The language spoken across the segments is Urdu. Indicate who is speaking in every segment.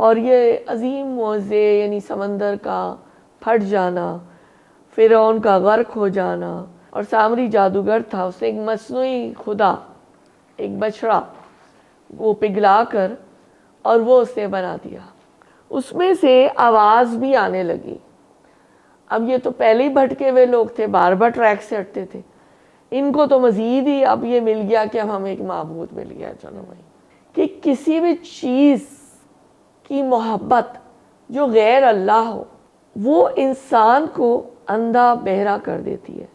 Speaker 1: اور یہ عظیم معجزے یعنی سمندر کا پھٹ جانا، فرعون کا غرق ہو جانا، اور سامری جادوگر تھا، اس نے ایک مصنوعی خدا، ایک بچڑا وہ پگھلا کر اور وہ اس نے بنا دیا۔ اس میں سے آواز بھی آنے لگی۔ اب یہ تو پہلے ہی بھٹکے ہوئے لوگ تھے، بار بار ٹریک سے ہٹتے تھے، ان کو تو مزید ہی اب یہ مل گیا کہ اب ہمیں ایک معبود مل گیا۔ چلو بھائی، کہ کسی بھی چیز کی محبت جو غیر اللہ ہو وہ انسان کو اندھا بہرا کر دیتی ہے۔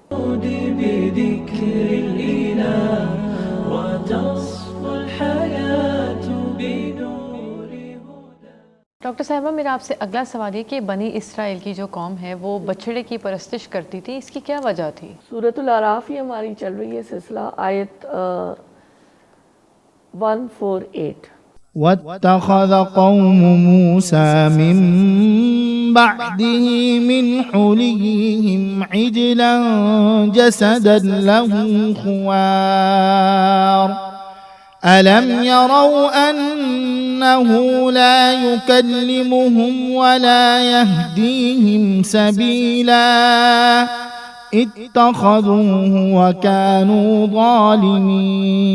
Speaker 2: ڈاکٹر صاحبہ، میرا آپ سے اگلا سوال یہ کہ بنی اسرائیل کی جو قوم ہے وہ بچڑے کی پرستش کرتی تھی، اس کی کیا وجہ تھی؟
Speaker 1: سورۃ الاعراف ہی ہماری چل رہی ہے سلسلہ، آیت 148۔
Speaker 3: واتخذ قوم موسى من بعده من حليهم عجلا جسدا له خوار ألم يروا أنه لا يكلمهم ولا يهديهم سبيلا اتخذوه وكانوا ظالمين۔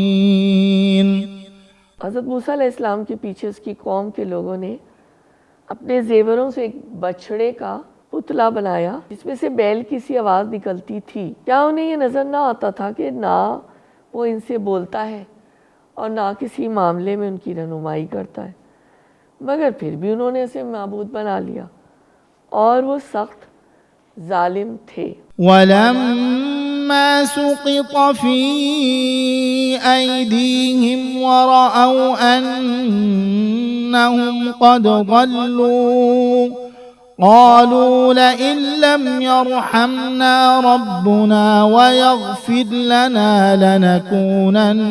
Speaker 1: حضرت موسیٰ علیہ السلام کے پیچھے اس کی قوم کے لوگوں نے اپنے زیوروں سے ایک بچڑے کا پتلا بنایا جس میں سے بیل کی سی آواز نکلتی تھی۔ کیا انہیں یہ نظر نہ آتا تھا کہ نہ وہ ان سے بولتا ہے اور نہ کسی معاملے میں ان کی رہنمائی کرتا ہے، مگر پھر بھی انہوں نے اسے معبود بنا لیا اور وہ سخت ظالم تھے۔
Speaker 3: وَلَمَّا سُقِطَ فِي أَيْدِيهِمْ وَرَأَوْا أَنَّهُمْ قَدْ ضَلُّوا قَالُوا لَئِن لَّمْ يَرْحَمْنَا رَبُّنَا وَيَغْفِرْ لَنَا لَنَكُونَنَّ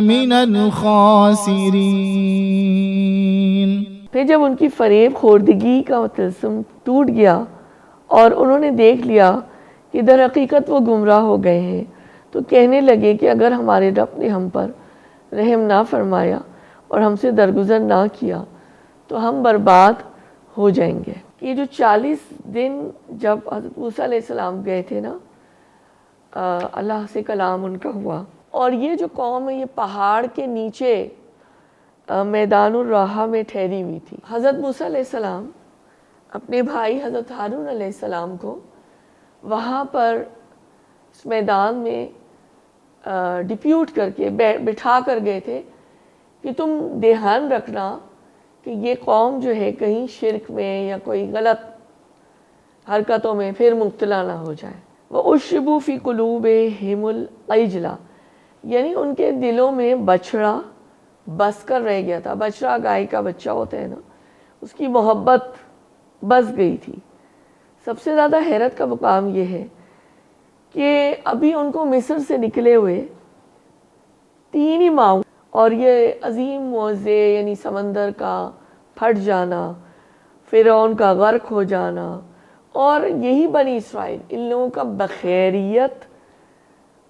Speaker 3: مِنَ الْخَاسِرِينَ۔
Speaker 1: پھر جب ان کی فریب خوردگی کا طلسم ٹوٹ گیا اور انہوں نے دیکھ لیا کہ در حقیقت وہ گمراہ ہو گئے ہیں، تو کہنے لگے کہ اگر ہمارے رب نے ہم پر رحم نہ فرمایا اور ہم سے درگزر نہ کیا تو ہم برباد ہو جائیں گے۔ یہ جو 40 دن جب حضرت موسیٰ علیہ السلام گئے تھے نا، اللہ سے کلام ان کا ہوا، اور یہ جو قوم ہے یہ پہاڑ کے نیچے میدان الراحہ میں ٹھہری ہوئی تھی۔ حضرت موسیٰ علیہ السلام اپنے بھائی حضرت ہارون علیہ السلام کو وہاں پر اس میدان میں ڈپیوٹ کر کے بٹھا کر گئے تھے کہ تم دھیان رکھنا کہ یہ قوم جو ہے کہیں شرک میں یا کوئی غلط حرکتوں میں پھر مبتلا نہ ہو جائے۔ وَأُشْرِبُوا فِي قُلُوبِهِمُ الْعِجْلَ، یعنی ان کے دلوں میں بچڑا بس کر رہ گیا تھا۔ بچڑا گائے کا بچہ ہوتا ہے نا، اس کی محبت بس گئی تھی۔ سب سے زیادہ حیرت کا مقام یہ ہے کہ ابھی ان کو مصر سے نکلے ہوئے 3 ہی ماہ اور یہ عظیم معجزے یعنی سمندر کا پھٹ جانا، فرعون کا غرق ہو جانا، اور یہی بنی اسرائیل ان لوگوں کا بخیریت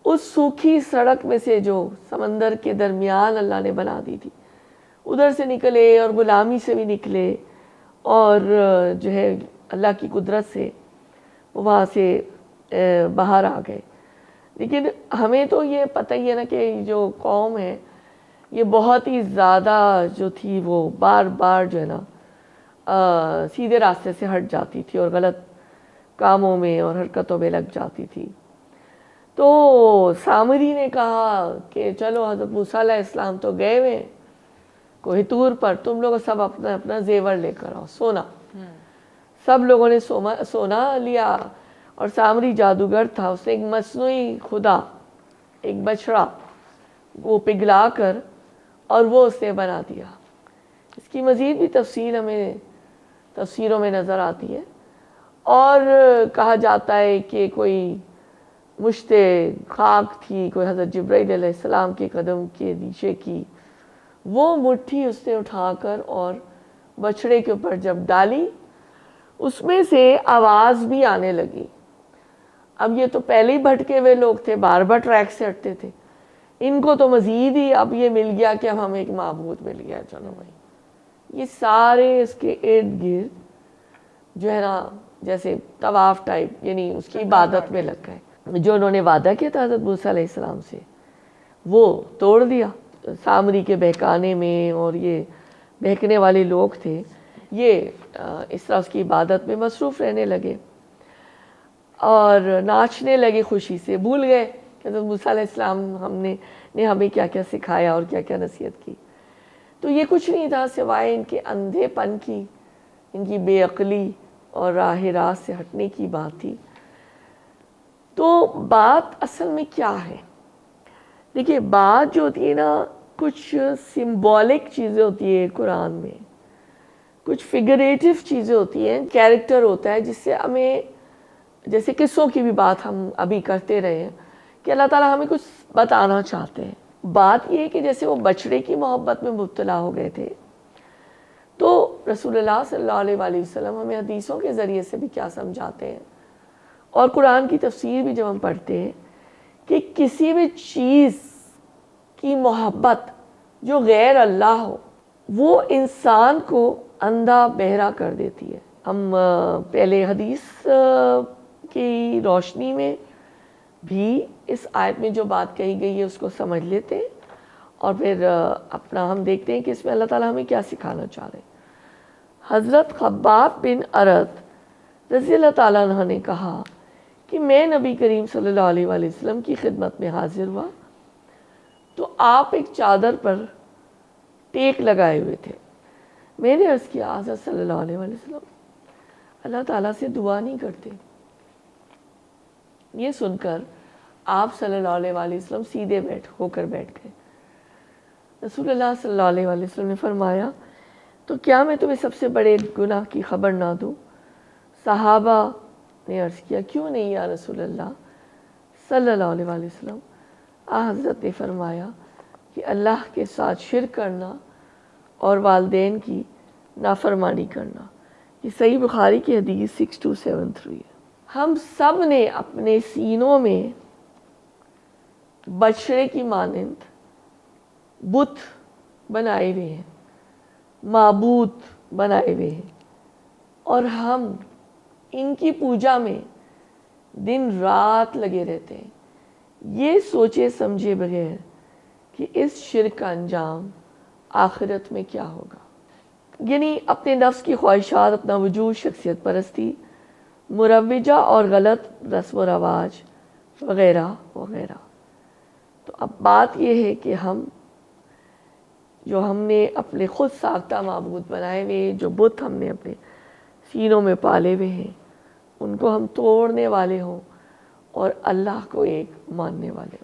Speaker 1: اس سوکھی سڑک میں سے جو سمندر کے درمیان اللہ نے بنا دی تھی، ادھر سے نکلے اور غلامی سے بھی نکلے، اور جو ہے اللہ کی قدرت سے وہاں سے باہر آ گئے۔ لیکن ہمیں تو یہ پتہ ہی ہے نا کہ جو قوم ہے یہ بہت ہی زیادہ جو تھی وہ بار بار جو ہے نا سیدھے راستے سے ہٹ جاتی تھی اور غلط کاموں میں اور حرکتوں میں لگ جاتی تھی۔ تو سامری نے کہا کہ چلو حضرت موسیٰ علیہ السلام تو گئے ہوئے کوہ طور پر، تم لوگ سب اپنا اپنا زیور لے کر آؤ، سونا۔ سب لوگوں نے سونا لیا، اور سامری جادوگر تھا، اس نے ایک مصنوعی خدا، ایک بچڑا وہ پگھلا کر اور وہ اس نے بنا دیا۔ اس کی مزید بھی تفصیل ہمیں تفسیروں میں نظر آتی ہے، اور کہا جاتا ہے کہ کوئی مشت خاک تھی، کوئی حضرت جبرائیل علیہ السلام کے قدم کے نیچے کی، وہ مٹھی اس نے اٹھا کر اور بچڑے کے اوپر جب ڈالی، اس میں سے آواز بھی آنے لگی۔ اب یہ تو پہلے ہی بھٹکے ہوئے لوگ تھے، بار بار ٹریک سے ہٹتے تھے، ان کو تو مزید ہی اب یہ مل گیا کہ اب ہمیں ایک معبود مل گیا۔ چلو بھائی، یہ سارے اس کے ارد گرد جو ہے نا جیسے طواف ٹائپ، یعنی اس کی عبادت میں لگ گئے. جو انہوں نے وعدہ کیا تھا حضرت موسیٰ علیہ السلام سے وہ توڑ دیا. سامری کے بہکانے میں، اور یہ بہکنے والے لوگ تھے، یہ اس طرح اس کی عبادت میں مصروف رہنے لگے اور ناچنے لگے خوشی سے. بھول گئے کہ حضرت موسیٰ علیہ السلام نے ہمیں کیا کیا سکھایا اور کیا کیا نصیحت کی. تو یہ کچھ نہیں تھا سوائے ان کے اندھے پن کی، ان کی بے عقلی اور راہ راست سے ہٹنے کی بات تھی. تو بات اصل میں کیا ہے؟ دیکھیے، بات جو ہوتی ہے نا، کچھ سمبولک چیزیں ہوتی ہیں قرآن میں، کچھ فگریٹو چیزیں ہوتی ہیں، کیریکٹر ہوتا ہے جس سے ہمیں، جیسے قصوں کی بھی بات ہم ابھی کرتے رہے ہیں کہ اللہ تعالیٰ ہمیں کچھ بتانا چاہتے ہیں. بات یہ ہے کہ جیسے وہ بچڑے کی محبت میں مبتلا ہو گئے تھے، تو رسول اللہ صلی اللہ علیہ وآلہ وسلم ہمیں حدیثوں کے ذریعے سے بھی کیا سمجھاتے ہیں، اور قرآن کی تفسیر بھی جب ہم پڑھتے ہیں کہ کسی بھی چیز کی محبت جو غیر اللہ ہو وہ انسان کو اندھا بہرا کر دیتی ہے. ہم پہلے حدیث کی روشنی میں بھی اس آیت میں جو بات کہی گئی ہے اس کو سمجھ لیتے ہیں، اور پھر اپنا ہم دیکھتے ہیں کہ اس میں اللہ تعالیٰ ہمیں کیا سکھانا چاہ رہے ہیں. حضرت خباب بن ارد رضی اللہ تعالیٰ عنہ نے کہا کہ میں نبی کریم صلی اللہ علیہ وآلہ وسلم کی خدمت میں حاضر ہوا تو آپ ایک چادر پر ٹیک لگائے ہوئے تھے. میں نے عرض کیا حضرت صلی اللہ علیہ وآلہ وسلم اللہ تعالیٰ سے دعا نہیں کرتے؟ یہ سن کر آپ صلی اللہ علیہ وآلہ وسلم سیدھے ہو کر بیٹھ گئے. رسول اللہ صلی اللہ علیہ وآلہ وسلم نے فرمایا تو کیا میں تمہیں سب سے بڑے گناہ کی خبر نہ دوں؟ صحابہ نے عرض کیا کیوں نہیں یا رسول اللہ صلی اللہ علیہ وآلہ وسلم؟ حضرت نے فرمایا کہ اللہ کے ساتھ شرک کرنا اور والدین کی نافرمانی کرنا. یہ صحیح بخاری کی حدیث 6273 ہے. ہم سب نے اپنے سینوں میں بچڑے کی مانند بت بنائے ہوئے ہیں، معبود بنائے ہوئے ہیں، اور ہم ان کی پوجا میں دن رات لگے رہتے ہیں، یہ سوچے سمجھے بغیر کہ اس شرک کا انجام آخرت میں کیا ہوگا. یعنی اپنے نفس کی خواہشات، اپنا وجود، شخصیت پرستی، مروجہ اور غلط رسم و رواج وغیرہ وغیرہ. تو اب بات یہ ہے کہ ہم نے اپنے خود ساختہ معبود بنائے ہوئے، جو بت ہم نے اپنے سینوں میں پالے ہوئے ہیں، ان کو ہم توڑنے والے ہوں اور اللہ کو ایک ماننے والے ہوں.